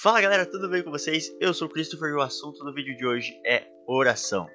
Fala galera, tudo bem com vocês? Eu sou o Christopher e o assunto do vídeo de hoje é oração.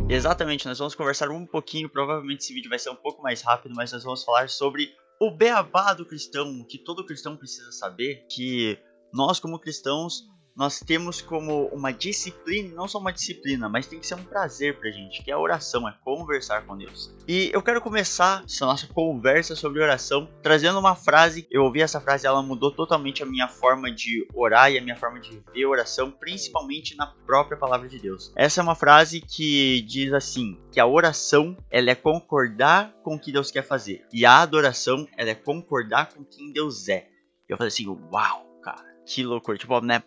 Exatamente, nós vamos conversar um pouquinho, provavelmente esse vídeo vai ser um pouco mais rápido, mas nós vamos falar sobre o beabá do cristão, o que todo cristão precisa saber, que nós como cristãos, nós temos como uma disciplina, não só uma disciplina, mas tem que ser um prazer pra gente, que é a oração, é conversar com Deus. E eu quero começar essa nossa conversa sobre oração trazendo uma frase. Eu ouvi essa frase, ela mudou totalmente a minha forma de orar e a minha forma de ver oração, principalmente na própria palavra de Deus. Essa é uma frase que diz assim, que a oração, ela é concordar com o que Deus quer fazer, e a adoração, ela é concordar com quem Deus é. Eu falei assim, uau, cara, que loucura, tipo, né?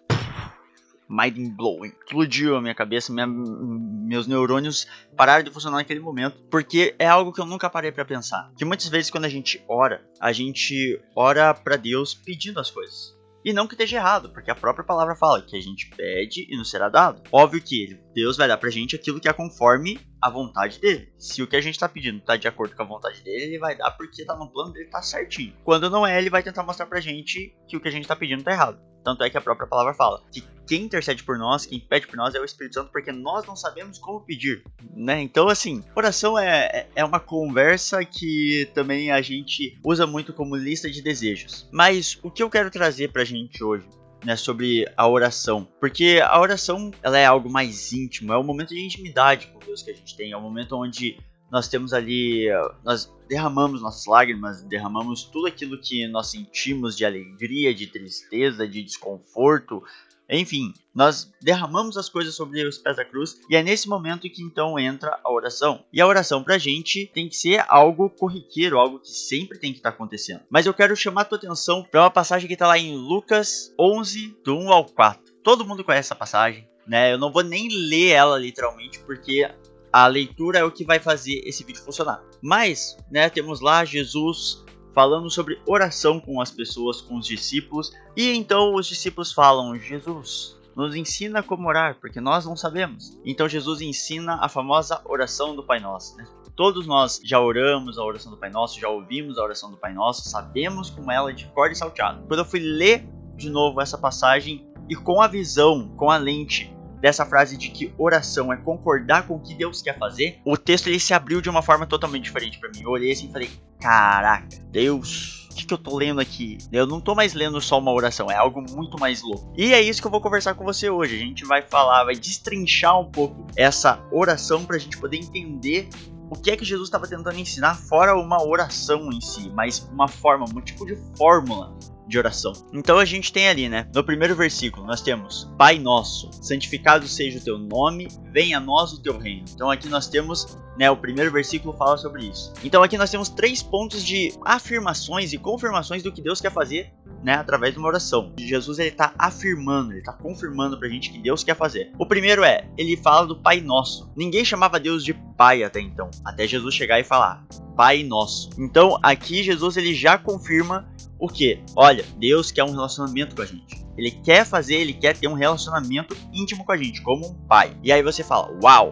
Mind blowing, explodiu a minha cabeça, meus neurônios pararam de funcionar naquele momento, porque é algo que eu nunca parei pra pensar, que muitas vezes quando a gente ora pra Deus pedindo as coisas, e não que esteja errado, porque a própria palavra fala que a gente pede e nos será dado. Óbvio que Deus vai dar pra gente aquilo que é conforme a vontade dele. Se o que a gente tá pedindo tá de acordo com a vontade dele, ele vai dar porque tá no plano dele, tá certinho. Quando não é, ele vai tentar mostrar pra gente que o que a gente tá pedindo tá errado. Tanto é que a própria palavra fala que quem intercede por nós, quem pede por nós é o Espírito Santo, porque nós não sabemos como pedir, né? Então, assim, oração é uma conversa que também a gente usa muito como lista de desejos. Mas o que eu quero trazer pra gente hoje, né, sobre a oração, porque a oração, ela é algo mais íntimo, é um momento de intimidade com Deus que a gente tem, é um momento onde nós temos ali, nós derramamos nossas lágrimas, derramamos tudo aquilo que nós sentimos de alegria, de tristeza, de desconforto, enfim, nós derramamos as coisas sobre os pés da cruz, e é nesse momento que então entra a oração. E a oração pra gente tem que ser algo corriqueiro, algo que sempre tem que estar acontecendo. Mas eu quero chamar a tua atenção para uma passagem que está lá em Lucas 11, do 1 ao 4. Todo mundo conhece essa passagem, né? Eu não vou nem ler ela literalmente, porque a leitura é o que vai fazer esse vídeo funcionar. Mas, né, temos lá Jesus falando sobre oração com as pessoas, com os discípulos. E então os discípulos falam, Jesus, nos ensina como orar, porque nós não sabemos. Então Jesus ensina a famosa oração do Pai Nosso, né? Todos nós já oramos a oração do Pai Nosso, já ouvimos a oração do Pai Nosso, sabemos como ela é de cor e salteado. Quando eu fui ler de novo essa passagem e com a visão, com a lente dessa frase de que oração é concordar com o que Deus quer fazer, o texto ele se abriu de uma forma totalmente diferente para mim. Eu olhei assim e falei, caraca, Deus, o que eu tô lendo aqui? Eu não tô mais lendo só uma oração, é algo muito mais louco. E é isso que eu vou conversar com você hoje. A gente vai falar, vai destrinchar um pouco essa oração pra gente poder entender o que é que Jesus estava tentando ensinar, fora uma oração em si, mas uma forma, um tipo de fórmula de oração. Então a gente tem ali, né, no primeiro versículo nós temos Pai Nosso, santificado seja o teu nome, venha a nós o teu reino. Então aqui nós temos, né, o primeiro versículo fala sobre isso. Então aqui nós temos 3 pontos de afirmações e confirmações do que Deus quer fazer, né, através de uma oração. Jesus ele tá afirmando, ele tá confirmando pra gente que Deus quer fazer. O primeiro é, ele fala do Pai Nosso. Ninguém chamava Deus de Pai até então, até Jesus chegar e falar Pai Nosso. Então aqui Jesus ele já confirma o que? Olha, Deus quer um relacionamento com a gente. Ele quer fazer, ele quer ter um relacionamento íntimo com a gente, como um pai. E aí você fala, uau,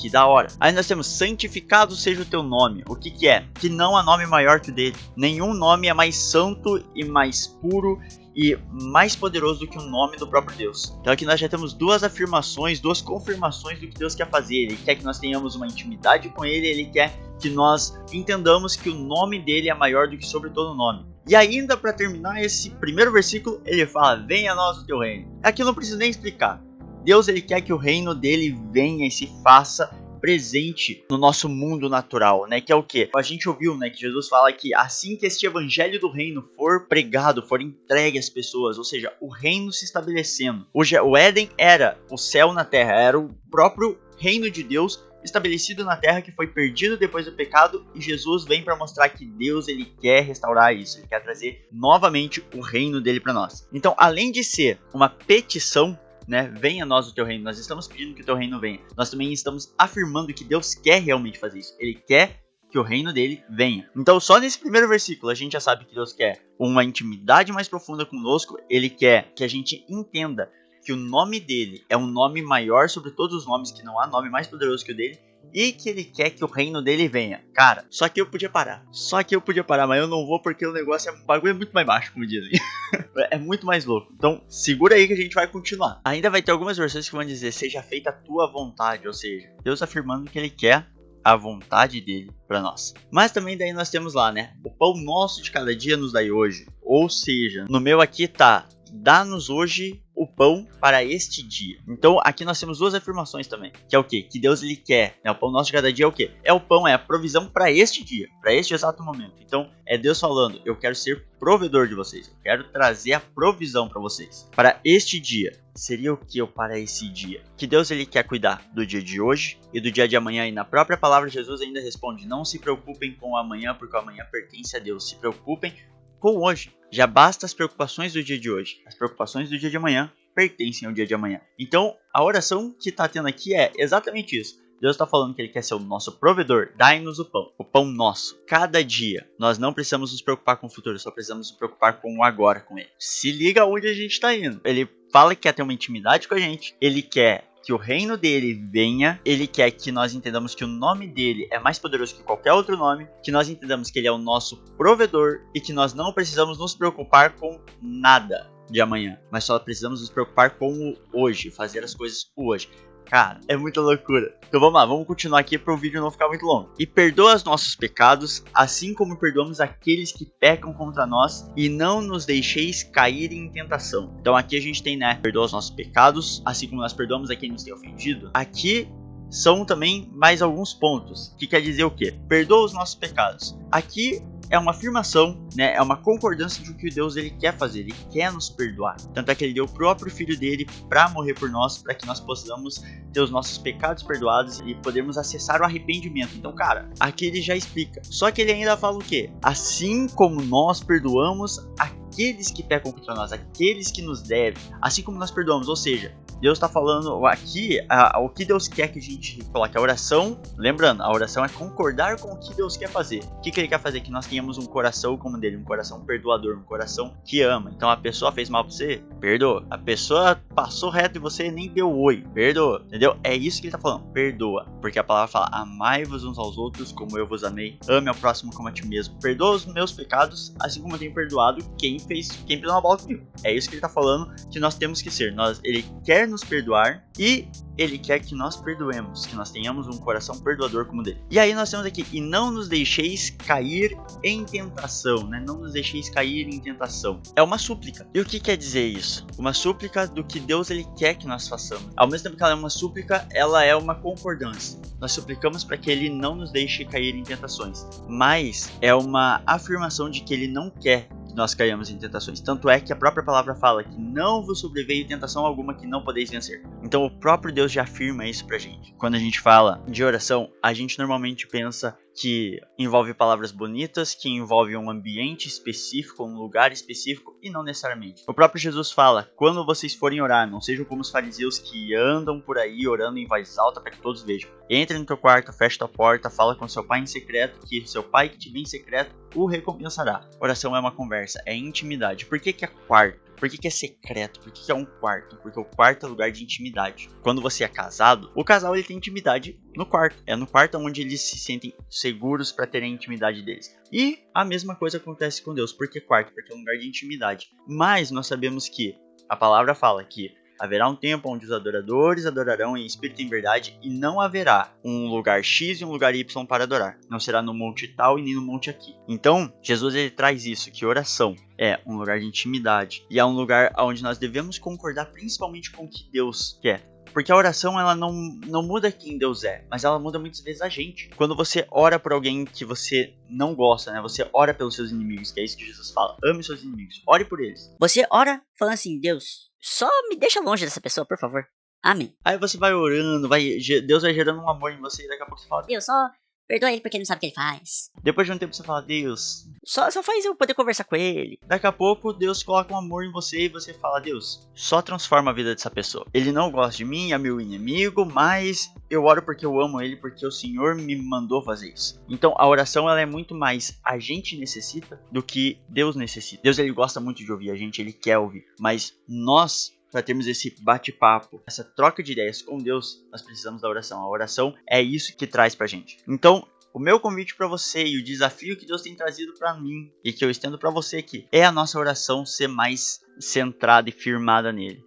que da hora. Aí nós temos, santificado seja o teu nome. O que é? Que não há nome maior que o dele. Nenhum nome é mais santo e mais puro e mais poderoso do que o nome do próprio Deus. Então aqui nós já temos 2 afirmações, 2 confirmações do que Deus quer fazer. Ele quer que nós tenhamos uma intimidade com ele, ele quer que nós entendamos que o nome dele é maior do que sobre todo nome. E ainda para terminar esse primeiro versículo, ele fala, venha a nós o teu reino. Aqui eu não preciso nem explicar. Deus ele quer que o reino dele venha e se faça presente no nosso mundo natural, né? Que é o quê? A gente ouviu, né, que Jesus fala que assim que este evangelho do reino for pregado, for entregue às pessoas, ou seja, o reino se estabelecendo. O Éden era o céu na terra, era o próprio reino de Deus estabelecido na terra que foi perdido depois do pecado, e Jesus vem para mostrar que Deus ele quer restaurar isso, ele quer trazer novamente o reino dele para nós. Então, além de ser uma petição, né, venha a nós o teu reino, nós estamos pedindo que o teu reino venha, nós também estamos afirmando que Deus quer realmente fazer isso, ele quer que o reino dele venha. Então só nesse primeiro versículo a gente já sabe que Deus quer uma intimidade mais profunda conosco, ele quer que a gente entenda que o nome dele é um nome maior sobre todos os nomes, que não há nome mais poderoso que o dele, e que ele quer que o reino dele venha. Cara, só que eu podia parar, mas eu não vou porque o negócio o bagulho é muito mais baixo, como dizem. É muito mais louco. Então, segura aí que a gente vai continuar. Ainda vai ter algumas versões que vão dizer, seja feita a tua vontade, ou seja, Deus afirmando que ele quer a vontade dele para nós. Mas também daí nós temos lá, né, o pão nosso de cada dia nos dai hoje. Ou seja, no meu aqui tá, dá-nos hoje o pão para este dia. Então aqui nós temos duas afirmações também, que é o que? Que Deus ele quer, né? O pão nosso de cada dia é o que? É o pão, é a provisão para este dia, para este exato momento. Então é Deus falando, eu quero ser provedor de vocês, eu quero trazer a provisão para vocês, para este dia. Seria o que para esse dia? Que Deus ele quer cuidar do dia de hoje e do dia de amanhã, e na própria palavra Jesus ainda responde, não se preocupem com o amanhã, porque o amanhã pertence a Deus, se preocupem com hoje. Já basta as preocupações do dia de hoje. As preocupações do dia de amanhã pertencem ao dia de amanhã. Então, a oração que está tendo aqui é exatamente isso. Deus está falando que ele quer ser o nosso provedor. Dai-nos o pão nosso. Cada dia. Nós não precisamos nos preocupar com o futuro, só precisamos nos preocupar com o agora, com ele. Se liga onde a gente está indo. Ele fala que quer ter uma intimidade com a gente. Ele quer que o reino dele venha, ele quer que nós entendamos que o nome dele é mais poderoso que qualquer outro nome, que nós entendamos que ele é o nosso provedor e que nós não precisamos nos preocupar com nada de amanhã, mas só precisamos nos preocupar com o hoje, fazer as coisas hoje. Cara, é muita loucura. Então vamos lá, vamos continuar aqui para o vídeo não ficar muito longo. E perdoa os nossos pecados, assim como perdoamos aqueles que pecam contra nós, e não nos deixeis cair em tentação. Então aqui a gente tem, né, perdoa os nossos pecados, assim como nós perdoamos a quem nos tem ofendido. Aqui são também mais alguns pontos, que quer dizer o quê? Perdoa os nossos pecados. Aqui é uma afirmação, né? É uma concordância de o que Deus ele quer fazer, ele quer nos perdoar. Tanto é que ele deu o próprio filho dele para morrer por nós, para que nós possamos ter os nossos pecados perdoados e podermos acessar o arrependimento. Então, cara, aqui ele já explica. Só que ele ainda fala o quê? Assim como nós perdoamos aqueles que pecam contra nós, aqueles que nos devem, assim como nós perdoamos, ou seja, Deus está falando aqui o que Deus quer que a gente coloque a oração. Lembrando, a oração é concordar com o que Deus quer fazer. O que ele quer fazer? Que nós tenhamos um coração como o dele, um coração perdoador, um coração que ama. Então a pessoa fez mal pra você, perdoa. A pessoa passou reto e você nem deu oi, perdoa. Entendeu? É isso que ele está falando, perdoa. Porque a palavra fala, amai-vos uns aos outros como eu vos amei. Ame ao próximo como a ti mesmo. Perdoa os meus pecados, assim como eu tenho perdoado quem pisou na bola comigo. É isso que ele está falando que nós temos que ser. Ele quer nos perdoar e ele quer que nós perdoemos, que nós tenhamos um coração perdoador como o dele. E aí nós temos aqui, e não nos deixeis cair em tentação, né? Não nos deixeis cair em tentação. É uma súplica. E o que quer dizer isso? Uma súplica do que Deus ele quer que nós façamos. Ao mesmo tempo que ela é uma súplica, ela é uma concordância. Nós suplicamos para que ele não nos deixe cair em tentações, mas é uma afirmação de que ele não quer que nós caiamos em tentações. Tanto é que a própria palavra fala que não vos sobreveio tentação alguma que não podeis vencer. Então o próprio Deus já afirma isso pra gente. Quando a gente fala de oração, a gente normalmente pensa que envolve palavras bonitas, que envolve um ambiente específico, um lugar específico, e não necessariamente. O próprio Jesus fala, quando vocês forem orar, não sejam como os fariseus que andam por aí orando em voz alta para que todos vejam. Entre no teu quarto, fecha tua porta, fala com seu pai em secreto, que seu pai que te vê em secreto o recompensará. Oração é uma conversa, é intimidade. Por que é quarto? Por que é secreto? Por que é um quarto? Porque o quarto é lugar de intimidade. Quando você é casado, o casal ele tem intimidade no quarto. É no quarto onde eles se sentem seguros para terem a intimidade deles. E a mesma coisa acontece com Deus. Por que quarto? Porque é um lugar de intimidade. Mas nós sabemos que a palavra fala que haverá um tempo onde os adoradores adorarão em espírito e em verdade, e não haverá um lugar X e um lugar Y para adorar. Não será no monte tal e nem no monte aqui. Então, Jesus ele traz isso, que oração é um lugar de intimidade. E é um lugar onde nós devemos concordar principalmente com o que Deus quer. Porque a oração ela não muda quem Deus é, mas ela muda muitas vezes a gente. Quando você ora por alguém que você não gosta, né? Você ora pelos seus inimigos, que é isso que Jesus fala. Ame seus inimigos, ore por eles. Você ora falando assim, Deus, só me deixa longe dessa pessoa, por favor. Amém. Aí você vai orando, Deus vai gerando um amor em você e daqui a pouco você fala, Deus, só perdoa ele porque ele não sabe o que ele faz. Depois de um tempo você fala, Deus, Só faz eu poder conversar com ele. Daqui a pouco Deus coloca um amor em você e você fala, Deus, só transforma a vida dessa pessoa. Ele não gosta de mim, é meu inimigo, mas eu oro porque eu amo ele, porque o Senhor me mandou fazer isso. Então a oração ela é muito mais a gente necessita do que Deus necessita. Deus ele gosta muito de ouvir a gente, ele quer ouvir, mas nós para termos esse bate-papo, essa troca de ideias com Deus, nós precisamos da oração. A oração é isso que traz pra gente. Então, o meu convite para você e o desafio que Deus tem trazido para mim e que eu estendo para você aqui é a nossa oração ser mais centrada e firmada nele.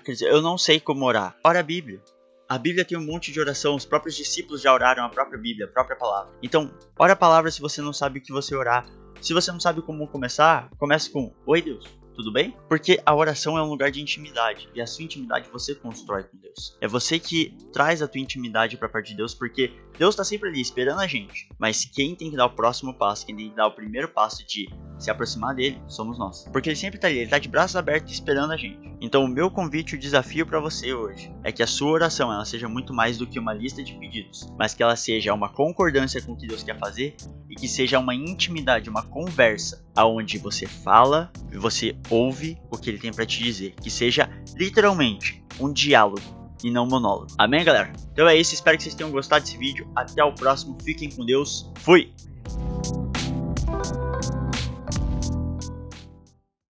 Quer dizer, eu não sei como orar. Ora a Bíblia. A Bíblia tem um monte de oração, os próprios discípulos já oraram a própria Bíblia, a própria palavra. Então, ora a palavra se você não sabe o que você orar. Se você não sabe como começar, comece com: Oi Deus, tudo bem? Porque a oração é um lugar de intimidade, e a sua intimidade você constrói com Deus. É você que traz a tua intimidade para perto de Deus, porque Deus está sempre ali esperando a gente. Mas quem tem que dar o próximo passo, quem tem que dar o primeiro passo de se aproximar dele, somos nós. Porque ele sempre está ali, ele está de braços abertos esperando a gente. Então o meu convite, o desafio para você hoje, é que a sua oração ela seja muito mais do que uma lista de pedidos, mas que ela seja uma concordância com o que Deus quer fazer e que seja uma intimidade, uma conversa, aonde você fala e você ouve o que ele tem para te dizer. Que seja literalmente um diálogo e não um monólogo. Amém, galera? Então é isso, espero que vocês tenham gostado desse vídeo. Até o próximo, fiquem com Deus. Fui!